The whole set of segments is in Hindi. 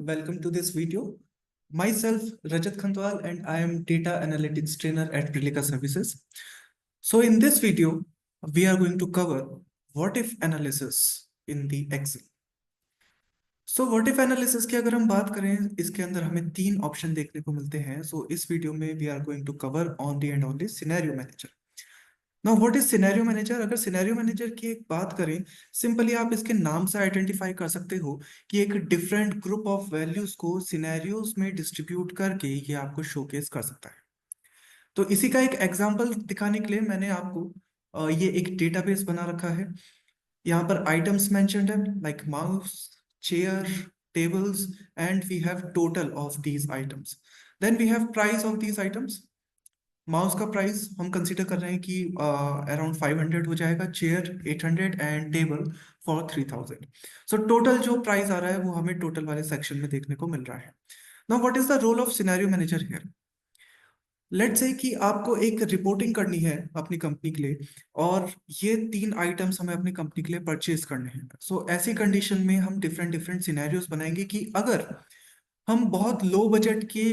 welcome to this video. Myself, Rajat Khandwal, and I am Data Analytics Trainer at Prilica Services. So in this video, we are going to cover what if analysis in the Excel. So what if analysis की अगर हम बात करें, इसके अंदर हमें तीन ऑप्शन देखने को मिलते हैं. सो इस वीडियो में we are going to cover only and only scenario manager. Now what is scenario manager? अगर सिनेरियो मैनेजर की एक बात करें, सिंपली आप इसके नाम से आइडेंटिफाई कर सकते हो कि एक डिफरेंट ग्रुप ऑफ वैल्यूज को सिनेरियोज में डिस्ट्रीब्यूट करके ये आपको शोकेस कर सकता है. तो इसी का एक एग्जांपल दिखाने के लिए मैंने आपको ये एक डेटाबेस बना रखा है. यहाँ पर आइटम्स मेंशन्ड है like mouse, chair, tables, and we have total of these items. Then we have price of these items. Mouse का प्राइस हम कंसीडर कर रहे हैं कि अराउंड 500 हो जाएगा, chair 800 and table for 3000. So total जो प्राइस आ रहा है वो हमें टोटल वाले सेक्शन में देखने को मिल रहा है. Now what is the role of scenario manager here? Let's say कि आपको एक रिपोर्टिंग करनी है अपनी कंपनी के लिए और ये तीन आइटम्स हमें अपनी कंपनी के लिए परचेज करने हैं. सो ऐसी कंडीशन में हम डिफरेंट डिफरेंट सिनेरियोज बनाएंगे कि अगर हम बहुत लो बजट के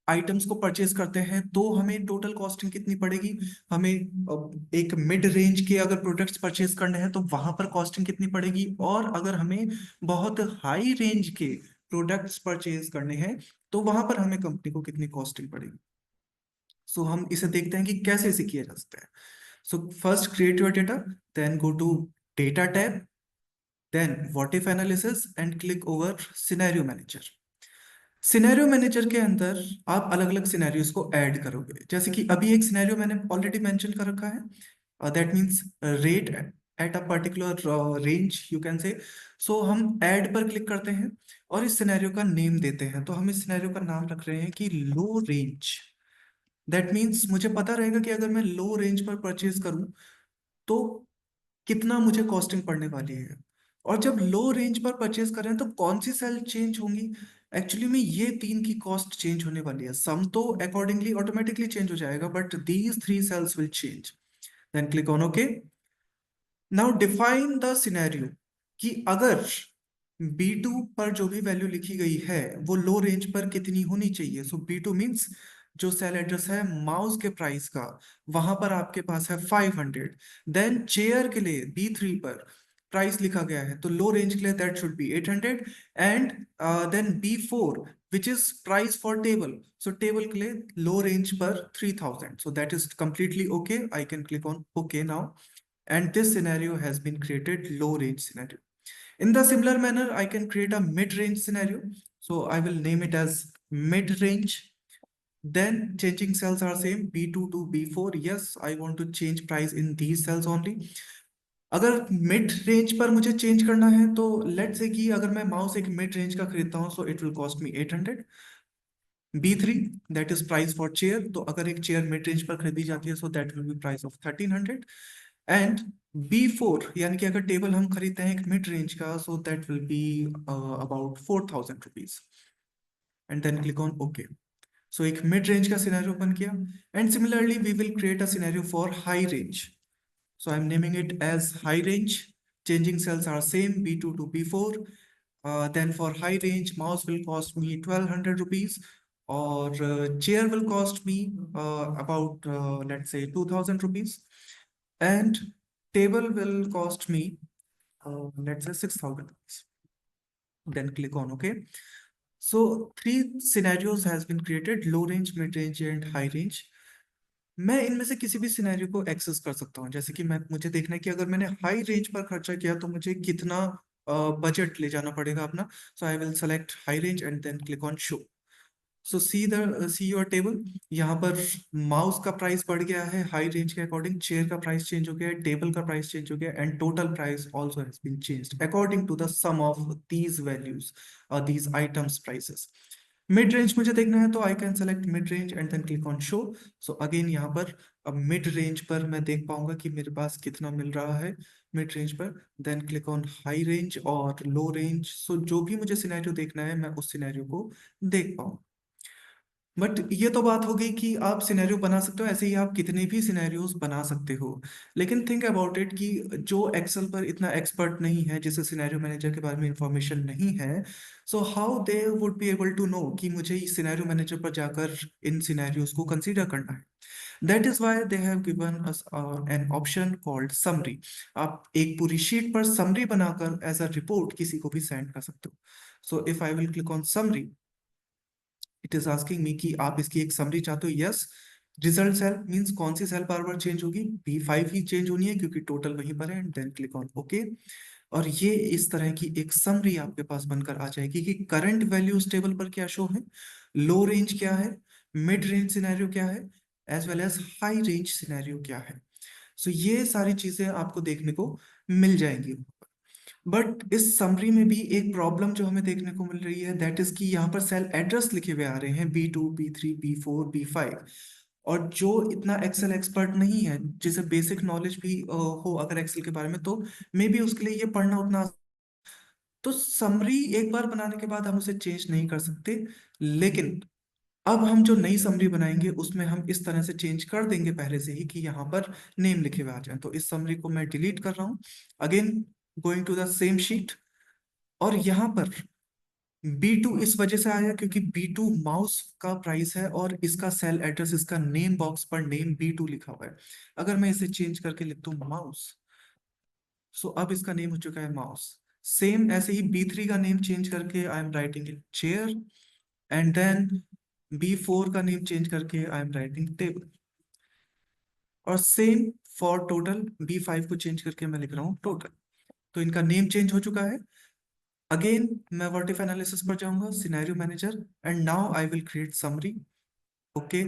आइटम्स को परचेज करते हैं तो हमें टोटल कॉस्टिंग कितनी पड़ेगी. हमें एक मिड रेंज के अगर प्रोडक्ट्स परचेज करने हैं तो वहां पर कॉस्टिंग कितनी पड़ेगी, और अगर हमें बहुत हाई रेंज के प्रोडक्ट्स परचेज करने हैं तो वहां पर हमें कंपनी को कितनी कॉस्टिंग पड़ेगी. सो हम इसे देखते हैं कि कैसे इसे किया जा सकता है. So first create your data, then go to data tab, then what if analysis and click over scenario manager. Scenario manager के अंदर आप अलग अलग सिनेरियोज को ऐड करोगे. जैसे कि अभी एक सिनेरियो मैंने ऑलरेडी मेंशन कर रखा है, that means rate at a particular range you can say. So हम ऐड पर क्लिक करते हैं और इस सिनेरियो का नेम देते हैं. तो हम इस सिनेरियो का नाम रख रहे हैं कि लो रेंज. दैट मीन्स मुझे पता रहेगा कि अगर मैं लो रेंज पर परचेज करूं तो कितना मुझे कॉस्टिंग पड़ने वाली है. और जब लो रेंज पर परचेज कर रहे हैं तो कौन सी सेल चेंज होंगी? एक्चुअली में ये तीन की कॉस्ट चेंज होने वाली है. सम तो अकॉर्डिंगली ऑटोमेटिकली चेंज हो जाएगा, but these three cells will change. Then click on okay. Now define the scenario कि अगर B2 पर जो भी वैल्यू लिखी गई है वो लो रेंज पर कितनी होनी चाहिए. सो B2 मीन्स जो सेल एड्रेस है माउस के प्राइस का, वहां पर आपके पास है 500. देन चेयर के लिए B3 पर प्राइस लिखा गया है तो लो रेंज के लिए that should be 800. And then B4 which is price for table, so table के लिए लो रेंज पर 3000. So that is completely okay. I can click on okay now, and this scenario has been created low range scenario. In the similar manner, I can create a mid-range scenario. So I will name it as mid-range. Then changing cells are same, B2 to B4. Yes, I want to change price in these cells only. अगर मिड रेंज पर मुझे चेंज करना है तो लेट से कि अगर मैं माउस एक मिड रेंज का खरीदता हूँ, so it will cost me 800. B3 that is price for chair. तो अगर एक चेयर मिड रेंज पर खरीदी जाती है सो that will B price of 1300. And B4 यानी कि अगर टेबल हम खरीदते हैं एक मिड रेंज का, so that will be about 4000 rupees. And then click on okay. So एक मिड रेंज का सिनेरियो बन गया. And similarly we will create a scenario for high range. So I am naming it as high range. Changing cells are same, B2 to B4. Then for high range, mouse will cost me 1200 rupees, or chair will cost me about let's say 2000 rupees, and table will cost me let's say 6000 rupees. Then click on OK. So three scenarios has been created: low range, mid range, and high range. मैं इनमें से किसी भी सिनेरियो को एक्सेस कर सकता हूँ. जैसे कि मुझे देखना है कि अगर मैंने हाई रेंज पर खर्चा किया तो मुझे कितना बजट ले जाना पड़ेगा अपना. So I will select high range and then click on show. So see your table. यहाँ पर माउस का प्राइस बढ़ गया है हाई रेंज के अकॉर्डिंग, चेयर का प्राइस चेंज हो गया है, टेबल का प्राइस चेंज हो गया, and total price also has been changed according to the sum of these values और these items prices. Mid range मुझे देखना है तो I can select mid range and then click on show. So again यहाँ पर अब मिड रेंज पर मैं देख पाऊंगा कि मेरे पास कितना मिल रहा है मिड रेंज पर. Then click on high range और लो रेंज. सो जो भी मुझे सिनेरियो देखना है मैं उस सिनेरियो को देख पाऊंगा. बट ये तो बात हो गई कि आप सिनेरियो बना सकते हो, ऐसे ही आप कितने भी सिनेरियोस बना सकते हो। लेकिन थिंक अबाउट इट कि जो एक्सेल पर इतना एक्सपर्ट नहीं है, जिसे सिनेरियो मैनेजर के बारे में इंफॉर्मेशन नहीं है, so how they would be able to know कि मुझे इस सिनेरियो मैनेजर पर जाकर इन सिनेरियोस को कंसीडर करना है। That is why they have given us an option called summary. आप एक पूरी शीट पर समरी बनाकर एज अ रिपोर्ट किसी को भी सेंड कर सकते हो। So if I will click on summary, it is asking me कि आप इसकी एक समरी चाहते हो। यस, रिजल्ट सेल मींस कौन सी सेल बार बार चेंज होगी, B5 ही चेंज होनी है क्योंकि टोटल वहीं पर है, and then click on okay. और ये इस तरह की एक समरी आपके पास बनकर आ जाएगी कि करंट वैल्यूज टेबल पर क्या शो है, लो रेंज क्या है, मिड रेंज सिनेरियो क्या है, as well as high range scenario क्या है। सो ये सारी चीजें आपको देखने को मिल जाएंगी। बट इस समरी में भी एक प्रॉब्लम जो हमें देखने को मिल रही है, दैट इज कि यहाँ पर सेल एड्रेस लिखे हुए आ रहे हैं B2, B3, B4, B5। और जो इतना एक्सेल एक्सपर्ट नहीं है, जिसे बेसिक नॉलेज भी हो अगर एक्सेल के बारे में, तो मे बी उसके लिए ये पढ़ना उतना। तो समरी एक बार बनाने के बाद हम उसे चेंज नहीं कर सकते। लेकिन अब हम जो नई समरी बनाएंगे उसमें हम इस तरह से चेंज कर देंगे पहले से ही कि यहाँ पर नेम लिखे हुए आ जाए। तो इस समरी को मैं डिलीट कर रहा हूँ। Again going to the same sheet, और यहाँ पर B2 इस वजह से आया क्योंकि B2 माउस का प्राइस है और इसका सेल एड्रेस, इसका नेम बॉक्स पर नेम B2 लिखा हुआ है। अगर मैं इसे चेंज करके लिख दूं माउस, सो अब इसका नेम हो चुका है माउस। सेम ऐसे ही B3 का नेम चेंज करके I am writing it chair, and then B4 का नेम चेंज करके आई एम राइटिंग टेबल। और सेम फॉर टोटल, B5 को चेंज करके मैं लिख रहा हूँ टोटल। तो इनका नेम चेंज हो चुका है। अगेन मैं व्हाट इफ एनालिसिस पर जाऊंगा, scenario manager, and now I will create summary. Okay,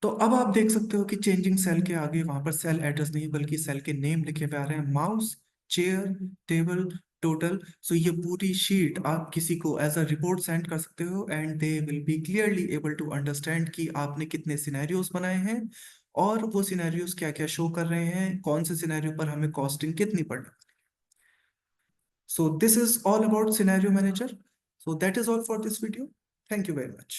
तो अब आप देख सकते हो कि चेंजिंग सेल के आगे वहां पर सेल एड्रेस नहीं बल्कि सेल के नेम लिखे हुए आ रहे हैं, माउस, चेयर, टेबल, टोटल। सो ये पूरी शीट आप किसी को एज अ रिपोर्ट सेंड कर सकते हो, and they will be clearly able to understand कि आपने कितने सिनेरियोस बनाए हैं और वो सिनेरियोस क्या क्या शो कर रहे हैं, कौन से सिनेरियो पर हमें कॉस्टिंग कितनी पड़नी। So this is all about scenario manager. So that is all for this video. Thank you very much.